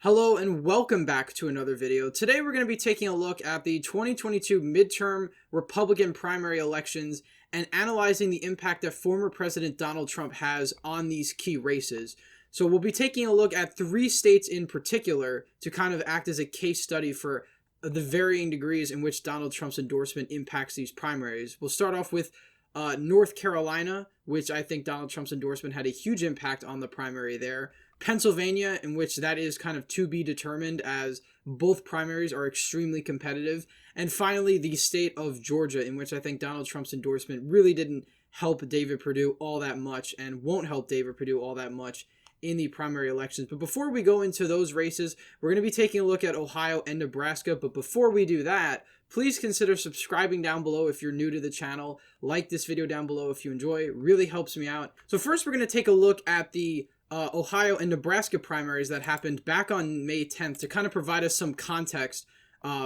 Hello and welcome back to another video. Today we're going to be taking a look at the 2022 midterm Republican primary elections and analyzing the impact that former President Donald Trump has on these key races. So we'll be taking a look at three states in particular to kind of act as a case study for the varying degrees in which Donald Trump's endorsement impacts these primaries. We'll start off with North Carolina, which I think Donald Trump's endorsement had a huge impact on the primary there. Pennsylvania, in which that is kind of to be determined as both primaries are extremely competitive. And finally, the state of Georgia, in which I think Donald Trump's endorsement really didn't help David Perdue all that much and won't help David Perdue all that much in the primary elections. But before we go into those races, we're going to be taking a look at Ohio and Nebraska. But before we do that, please consider subscribing down below if you're new to the channel. Like this video down below if you enjoy. It really helps me out. So first, we're going to take a look at the Ohio and Nebraska primaries that happened back on May 10th to kind of provide us some context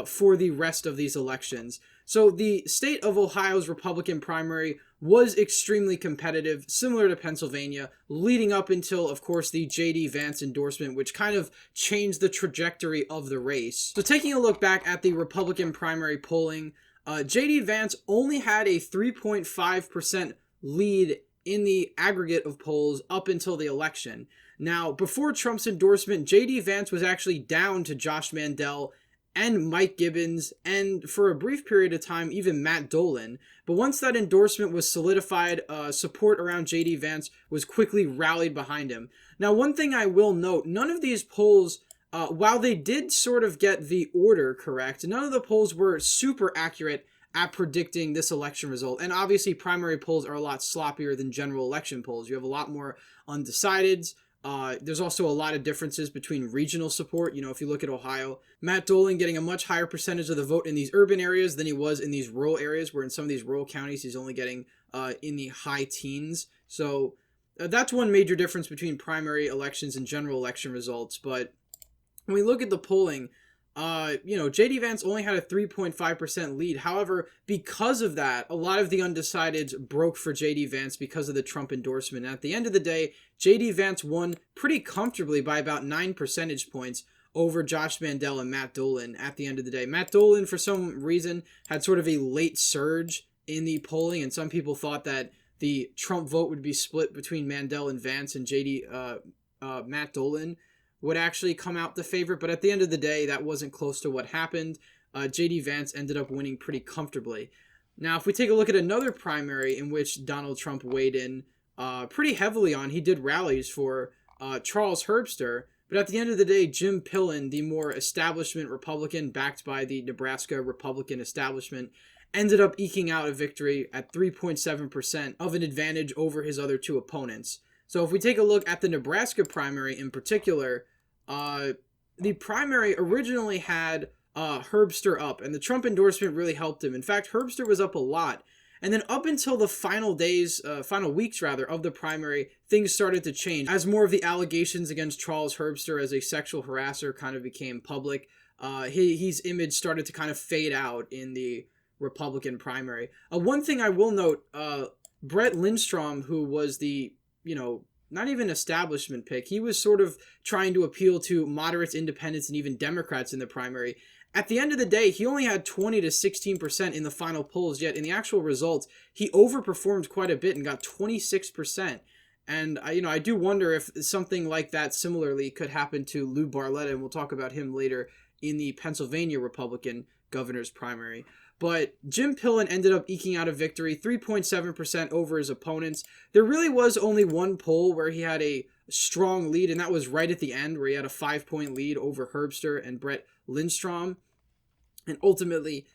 for the rest of these elections. So the state of Ohio's Republican primary was extremely competitive, similar to Pennsylvania, leading up until, of course, the J.D. Vance endorsement, which kind of changed the trajectory of the race. So taking a look back at the Republican primary polling, J.D. Vance only had a 3.5% lead in the aggregate of polls up until the election. Now, before Trump's endorsement, J.D. Vance was actually down to Josh Mandel and Mike Gibbons, and for a brief period of time, even Matt Dolan. But once that endorsement was solidified, support around J.D. Vance was quickly rallied behind him. Now, one thing I will note, none of these polls, while they did sort of get the order correct, none of the polls were super accurate at predicting this election result. And obviously primary polls are a lot sloppier than general election polls. You have a lot more undecideds. There's also a lot of differences between regional support. You know, if you look at Ohio, Matt Dolan getting a much higher percentage of the vote in these urban areas than he was in these rural areas, where in some of these rural counties he's only getting in the high teens. So that's one major difference between primary elections and general election results. But when we look at the polling, J.D. Vance only had a 3.5% lead. However, because of that, a lot of the undecideds broke for J.D. Vance because of the Trump endorsement. And at the end of the day, J.D. Vance won pretty comfortably by about 9 percentage points over Josh Mandel and Matt Dolan at the end of the day. Matt Dolan, for some reason, had sort of a late surge in the polling, and some people thought that the Trump vote would be split between Mandel and Vance, and Matt Dolan would actually come out the favorite, but at the end of the day, that wasn't close to what happened. J.D. Vance ended up winning pretty comfortably. Now, if we take a look at another primary in which Donald Trump weighed in pretty heavily on, he did rallies for Charles Herbster, but at the end of the day, Jim Pillen, the more establishment Republican backed by the Nebraska Republican establishment, ended up eking out a victory at 3.7% of an advantage over his other two opponents. So if we take a look at the Nebraska primary in particular, the primary originally had Herbster up, and the Trump endorsement really helped him. In fact, Herbster was up a lot. And then up until the final weeks of the primary, things started to change. As more of the allegations against Charles Herbster as a sexual harasser kind of became public, his image started to kind of fade out in the Republican primary. One thing I will note, Brett Lindstrom, who was the, not even establishment pick, he was sort of trying to appeal to moderates, independents, and even Democrats in the primary. At the end of the day, he only had 20 to 16% in the final polls, yet in the actual results, he overperformed quite a bit and got 26%. And, I do wonder if something like that similarly could happen to Lou Barletta, and we'll talk about him later in the Pennsylvania Republican governor's primary. But Jim Pillen ended up eking out a victory, 3.7% over his opponents. There really was only one poll where he had a strong lead, and that was right at the end, where he had a 5-point lead over Herbster and Brett Lindstrom. And ultimately,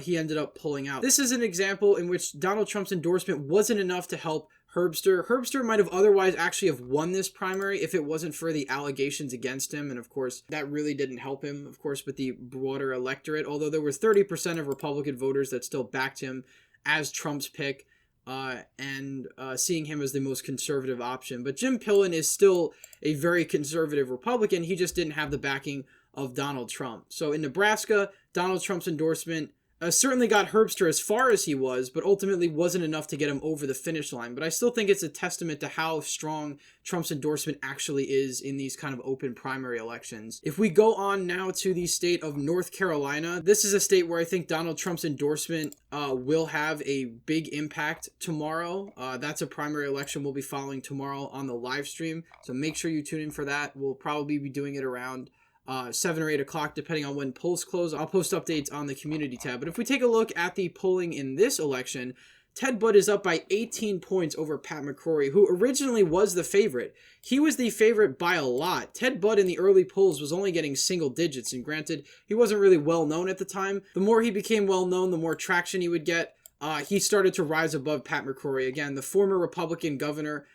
he ended up pulling out. This is an example in which Donald Trump's endorsement wasn't enough to help Herbster. Herbster might have otherwise actually have won this primary if it wasn't for the allegations against him. And of course, that really didn't help him, of course, with the broader electorate. Although there was 30% of Republican voters that still backed him as Trump's pick and seeing him as the most conservative option. But Jim Pillen is still a very conservative Republican. He just didn't have the backing of Donald Trump. So in Nebraska, Donald Trump's endorsement certainly got Herbster as far as he was, but ultimately wasn't enough to get him over the finish line. But I still think it's a testament to how strong Trump's endorsement actually is in these kind of open primary elections. If we go on now to the state of North Carolina, this is a state where I think Donald Trump's endorsement will have a big impact tomorrow. That's a primary election we'll be following tomorrow on the live stream, so make sure you tune in for that. We'll probably be doing it around 7 or 8 o'clock, depending on when polls close. I'll post updates on the community tab. But if we take a look at the polling in this election, Ted Budd is up by 18 points over Pat McCrory, who originally was the favorite. He was the favorite by a lot. Ted Budd in the early polls was only getting single digits, and granted, he wasn't really well known at the time. The more he became well known, the more traction he would get. He started to rise above Pat McCrory. Again, the former Republican governor,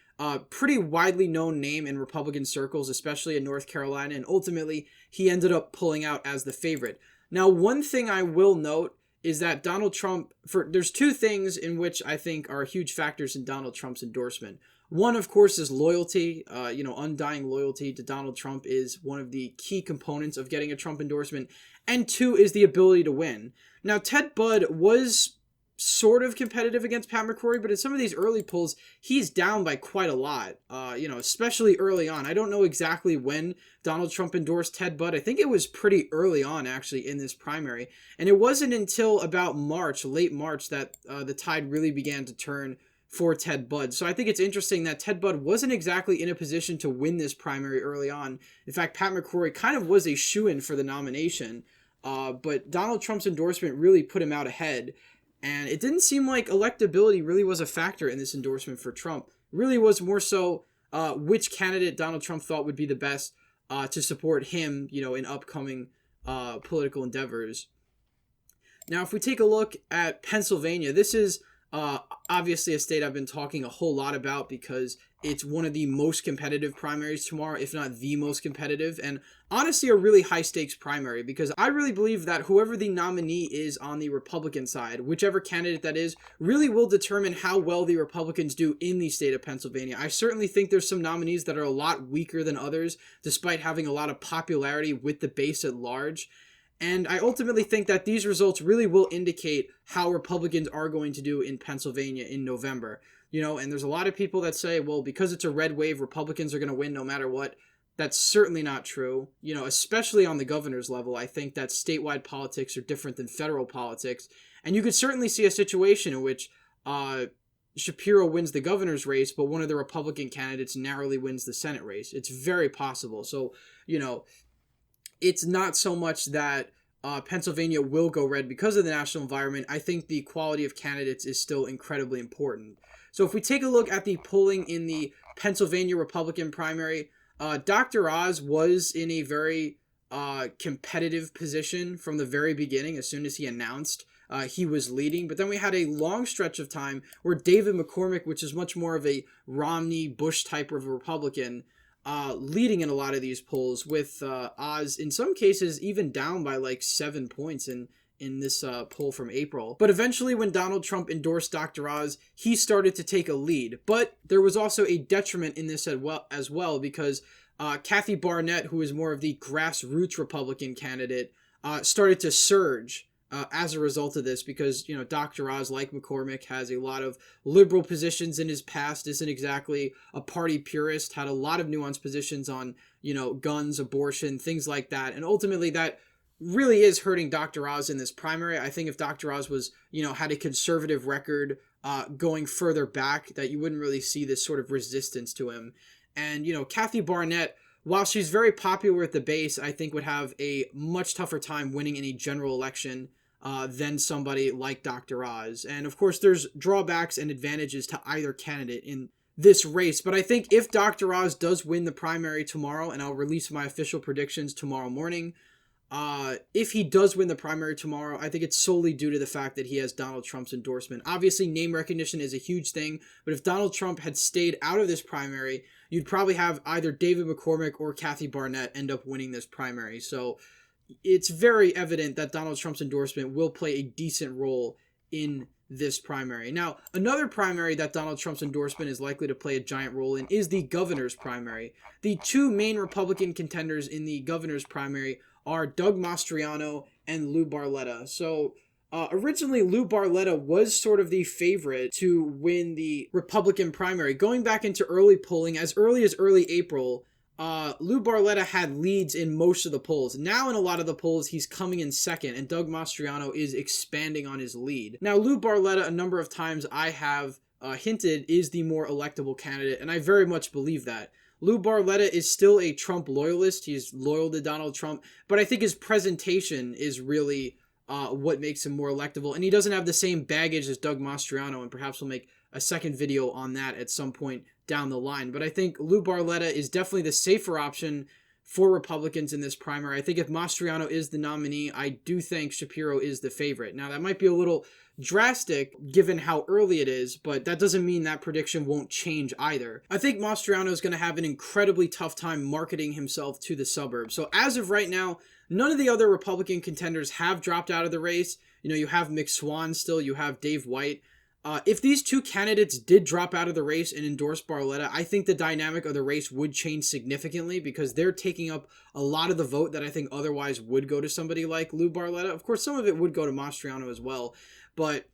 pretty widely known name in Republican circles, especially in North Carolina, and ultimately he ended up pulling out as the favorite. Now, one thing I will note is that Donald Trump, there's two things in which I think are huge factors in Donald Trump's endorsement. One, of course, is loyalty. Undying loyalty to Donald Trump is one of the key components of getting a Trump endorsement. And two is the ability to win. Now, Ted Budd was sort of competitive against Pat McCrory, but in some of these early polls, he's down by quite a lot, especially early on. I don't know exactly when Donald Trump endorsed Ted Budd. I think it was pretty early on, actually, in this primary. And it wasn't until about March, late March, that the tide really began to turn for Ted Budd. So I think it's interesting that Ted Budd wasn't exactly in a position to win this primary early on. In fact, Pat McCrory kind of was a shoo-in for the nomination, but Donald Trump's endorsement really put him out ahead. And it didn't seem like electability really was a factor in this endorsement for Trump. It really was more so which candidate Donald Trump thought would be the best to support him, in upcoming political endeavors. Now, if we take a look at Pennsylvania, this is obviously a state I've been talking a whole lot about because it's one of the most competitive primaries tomorrow, if not the most competitive, and honestly a really high-stakes primary, because I really believe that whoever the nominee is on the Republican side, whichever candidate that is, really will determine how well the Republicans do in the state of Pennsylvania. I certainly think there's some nominees that are a lot weaker than others, despite having a lot of popularity with the base at large. And I ultimately think that these results really will indicate how Republicans are going to do in Pennsylvania in November. And there's a lot of people that say, well, because it's a red wave, Republicans are going to win no matter what. That's certainly not true. Especially on the governor's level, I think that statewide politics are different than federal politics. And you could certainly see a situation in which Shapiro wins the governor's race, but one of the Republican candidates narrowly wins the Senate race. It's very possible. So, it's not so much that Pennsylvania will go red because of the national environment. I think the quality of candidates is still incredibly important. So if we take a look at the polling in the Pennsylvania Republican primary, Dr. Oz was in a very competitive position from the very beginning. As soon as he announced he was leading. But then we had a long stretch of time where David McCormick, which is much more of a Romney-Bush type of Republican, leading in a lot of these polls, with Oz in some cases even down by like 7 points in this poll from April. But eventually when Donald Trump endorsed Dr. Oz, he started to take a lead. But there was also a detriment in this as well because Kathy Barnett, who is more of the grassroots Republican candidate, started to surge as a result of this because, Dr. Oz, like McCormick, has a lot of liberal positions in his past, isn't exactly a party purist, had a lot of nuanced positions on, guns, abortion, things like that. And ultimately that really is hurting Dr. Oz in this primary. I think if Dr. Oz was, had a conservative record going further back, that you wouldn't really see this sort of resistance to him. And, Kathy Barnett, while she's very popular at the base, I think would have a much tougher time winning any general election than somebody like Dr. Oz. And of course, there's drawbacks and advantages to either candidate in this race. But I think if Dr. Oz does win the primary tomorrow, and I'll release my official predictions tomorrow morning, if he does win the primary tomorrow, I think it's solely due to the fact that he has Donald Trump's endorsement. Obviously, name recognition is a huge thing, but if Donald Trump had stayed out of this primary, you'd probably have either David McCormick or Kathy Barnett end up winning this primary. So it's very evident that Donald Trump's endorsement will play a decent role in this primary. Now, another primary that Donald Trump's endorsement is likely to play a giant role in is the governor's primary. The two main Republican contenders in the governor's primary are Doug Mastriano and Lou Barletta. So Originally, Lou Barletta was sort of the favorite to win the Republican primary. Going back into early polling, as early April, Lou Barletta had leads in most of the polls. Now in a lot of the polls, he's coming in second, and Doug Mastriano is expanding on his lead. Now, Lou Barletta, a number of times I have hinted, is the more electable candidate, and I very much believe that. Lou Barletta is still a Trump loyalist. He's loyal to Donald Trump, but I think his presentation is really what makes him more electable, and he doesn't have the same baggage as Doug Mastriano, and perhaps we'll make a second video on that at some point down the line. But I think Lou Barletta is definitely the safer option for Republicans in this primary. I think if Mastriano is the nominee, I do think Shapiro is the favorite. Now, that might be a little drastic given how early it is, but that doesn't mean that prediction won't change either. I think Mastriano is going to have an incredibly tough time marketing himself to the suburbs. So as of right now, none of the other Republican contenders have dropped out of the race. You know, you have McSwan still, you have Dave White. If these two candidates did drop out of the race and endorse Barletta, I think the dynamic of the race would change significantly because they're taking up a lot of the vote that I think otherwise would go to somebody like Lou Barletta. Of course, some of it would go to Mastriano as well, but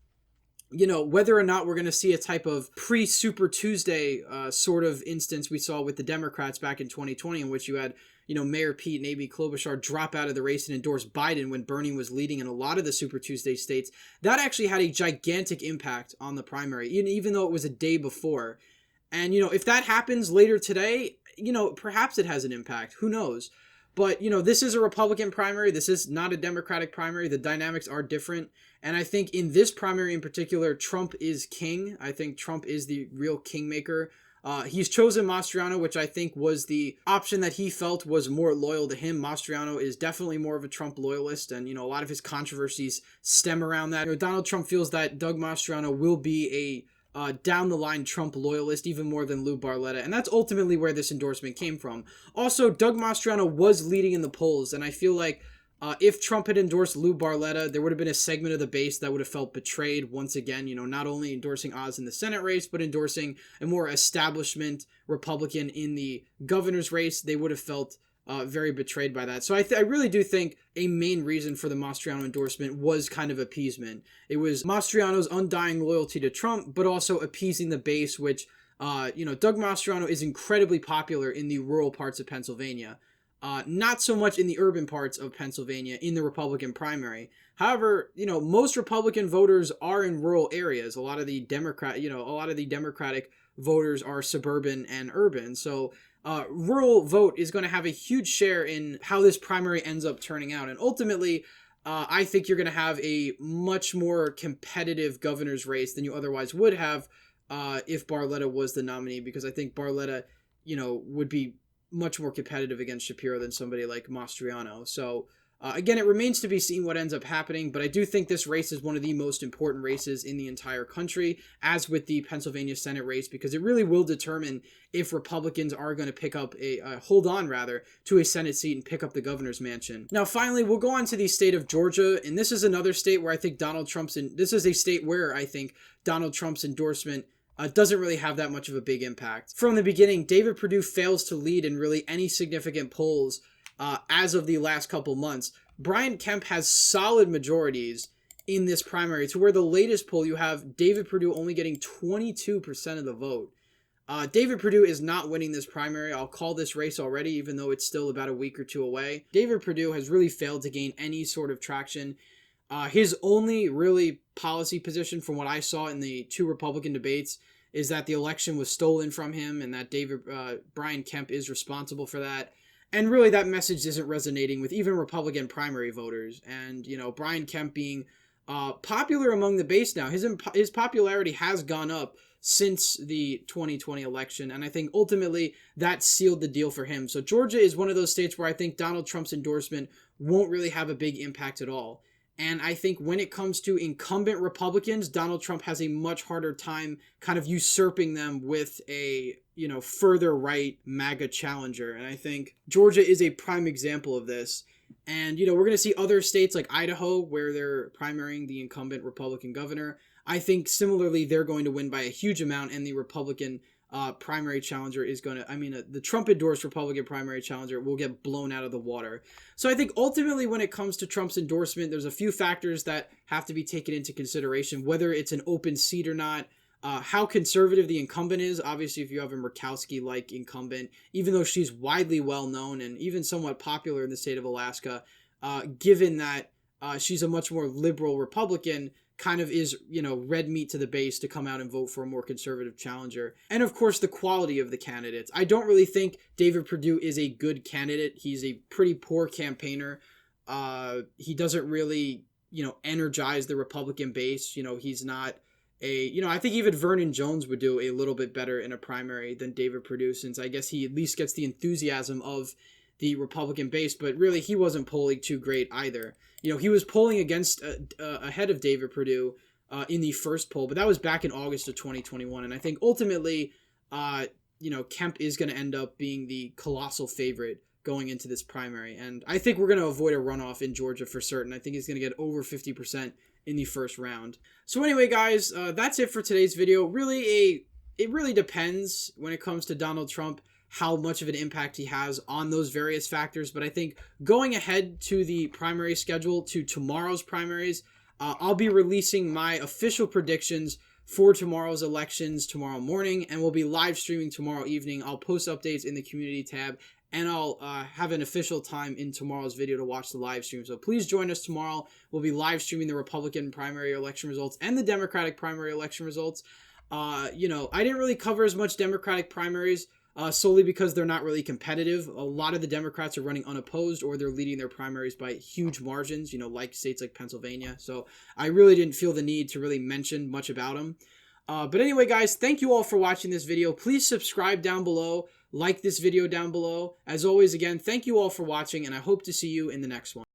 you know, whether or not we're going to see a type of pre-Super Tuesday sort of instance we saw with the Democrats back in 2020, in which you had, you know, Mayor Pete and Amy Klobuchar drop out of the race and endorse Biden when Bernie was leading in a lot of the Super Tuesday states, that actually had a gigantic impact on the primary, even though it was a day before. And, you know, if that happens later today, you know, perhaps it has an impact. Who knows? But, you know, this is a Republican primary. This is not a Democratic primary. The dynamics are different. And I think in this primary in particular, Trump is king. I think Trump is the real kingmaker. He's chosen Mastriano, which I think was the option that he felt was more loyal to him. Mastriano is definitely more of a Trump loyalist, and, you know, a lot of his controversies stem around that. You know, Donald Trump feels that Doug Mastriano will be a down-the-line Trump loyalist, even more than Lou Barletta, and that's ultimately where this endorsement came from. Also, Doug Mastriano was leading in the polls, and I feel like if Trump had endorsed Lou Barletta, there would have been a segment of the base that would have felt betrayed once again, you know, not only endorsing Oz in the Senate race, but endorsing a more establishment Republican in the governor's race. They would have felt very betrayed by that. So I really do think a main reason for the Mastriano endorsement was kind of appeasement. It was Mastriano's undying loyalty to Trump, but also appeasing the base, which, you know, Doug Mastriano is incredibly popular in the rural parts of Pennsylvania. Not so much in the urban parts of Pennsylvania in the Republican primary. However, you know, most Republican voters are in rural areas. A lot of the Democratic voters are suburban and urban. So rural vote is going to have a huge share in how this primary ends up turning out. And ultimately, I think you're going to have a much more competitive governor's race than you otherwise would have if Barletta was the nominee, because I think Barletta, you know, would be much more competitive against Shapiro than somebody like Mastriano. So again, it remains to be seen what ends up happening, but I do think this race is one of the most important races in the entire country, as with the Pennsylvania Senate race, because it really will determine if Republicans are going to pick up hold on to a Senate seat and pick up the governor's mansion. Now, finally, we'll go on to the state of Georgia, and this is another state where I think this is a state where I think Donald Trump's endorsement doesn't really have that much of a big impact. From the beginning, David Perdue fails to lead in really any significant polls as of the last couple months. Brian Kemp has solid majorities in this primary, to where the latest poll you have David Perdue only getting 22% of the vote. David Perdue is not winning this primary. I'll call this race already, even though it's still about a week or two away. David Perdue has really failed to gain any sort of traction. His only really policy position from what I saw in the two Republican debates is that the election was stolen from him and that Brian Kemp is responsible for that. And really that message isn't resonating with even Republican primary voters. And, you know, Brian Kemp being popular among the base now, his popularity has gone up since the 2020 election. And I think ultimately that sealed the deal for him. So Georgia is one of those states where I think Donald Trump's endorsement won't really have a big impact at all. And I think when it comes to incumbent Republicans, Donald Trump has a much harder time kind of usurping them with a, you know, further right MAGA challenger. And I think Georgia is a prime example of this. And, you know, we're going to see other states like Idaho where they're primarying the incumbent Republican governor. I think similarly, they're going to win by a huge amount and the Republican primary challenger is going to, the Trump endorsed Republican primary challenger will get blown out of the water. So I think ultimately when it comes to Trump's endorsement, there's a few factors that have to be taken into consideration, whether it's an open seat or not, how conservative the incumbent is. Obviously, if you have a Murkowski-like incumbent, even though she's widely well known and even somewhat popular in the state of Alaska, given that she's a much more liberal Republican, kind of is, red meat to the base to come out and vote for a more conservative challenger. And of course, the quality of the candidates. I don't really think David Perdue is a good candidate. He's a pretty poor campaigner. He doesn't really, energize the Republican base. He's not I think even Vernon Jones would do a little bit better in a primary than David Perdue, since I guess he at least gets the enthusiasm of the Republican base, but really he wasn't polling too great either. He was polling against ahead of David Perdue in the first poll, but that was back in August of 2021. And I think ultimately, Kemp is going to end up being the colossal favorite going into this primary. And I think we're going to avoid a runoff in Georgia for certain. I think he's going to get over 50% in the first round. So anyway, guys, that's it for today's video. It really depends when it comes to Donald Trump how much of an impact he has on those various factors. But I think going ahead to the primary schedule, to tomorrow's primaries, I'll be releasing my official predictions for tomorrow's elections tomorrow morning, and we'll be live streaming tomorrow evening. I'll post updates in the community tab, and I'll have an official time in tomorrow's video to watch the live stream. So please join us tomorrow. We'll be live streaming the Republican primary election results and the Democratic primary election results. I didn't really cover as much Democratic primaries, solely because they're not really competitive. A lot of the Democrats are running unopposed, or they're leading their primaries by huge margins, like states like Pennsylvania. So I really didn't feel the need to really mention much about them. But anyway, guys, thank you all for watching this video. Please subscribe down below, like this video down below. As always, again, thank you all for watching, and I hope to see you in the next one.